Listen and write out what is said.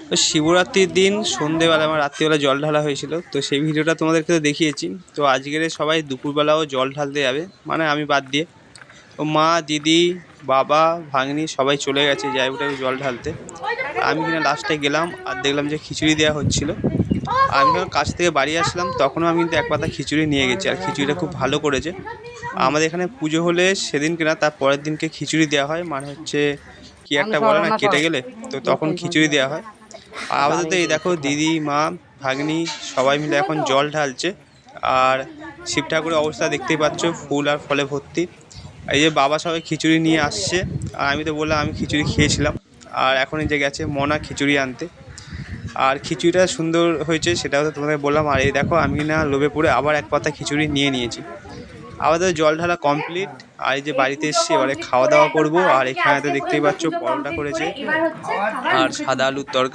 তো শিবরাত্রির দিন সন্ধেবেলা আমার রাত্রিবেলা জল ঢালা হয়েছিল, তো সেই ভিডিওটা তোমাদেরকে তো দেখিয়েছি। তো আজকের সবাই দুপুরবেলাও জল ঢালতে যাবে, মানে আমি বাদ দিয়ে। তো মা, দিদি, বাবা, ভাগ্নি সবাই চলে গেছে যাই উঠে জল ঢালতে। আমি কিনা লাস্টে গেলাম আর দেখলাম যে খিচুড়ি দেওয়া হচ্ছিল। আমি যখন কাছ থেকে বাড়ি আসলাম তখনও আমি কিন্তু এক পাতা খিচুড়ি নিয়ে গেছি, আর খিচুড়িটা খুব ভালো করেছে। আমাদের এখানে পুজো হলে সেদিন কিনা তার পরের দিনকে খিচুড়ি দেওয়া হয়, মানে হচ্ছে কি একটা বলে না, কেটে গেলে তো তখন খিচুড়ি দেওয়া হয়। আর আপাতত এই দেখো দিদি, মা, ভাগ্নি সবাই মিলে এখন জল ঢালছে। আর শিব ঠাকুরের অবস্থা দেখতেই পাচ্ছ, ফুল আর ফলে ভর্তি। এই যে বাবা সবাই খিচুড়ি নিয়ে আসছে, আর আমি তো বললাম আমি খিচুড়ি খেয়েছিলাম। আর এখন এই যে গেছে মনা খিচুড়ি আনতে। আর খিচুড়িটা সুন্দর হয়েছে সেটাও তো তোমাদের বললাম। আর এই দেখো আমি না লোভে পড়ে আবার এক পাতা খিচুড়ি নিয়ে নিয়েছি। আমাদের জল ঢালা কমপ্লিট। আর এই যে বাড়িতে এসেছি, এবারে খাওয়া দাওয়া করবো। আর এখানে তো দেখতেই পাচ্ছ পরোটা করেছে আর সাদা আলুর তরকারি।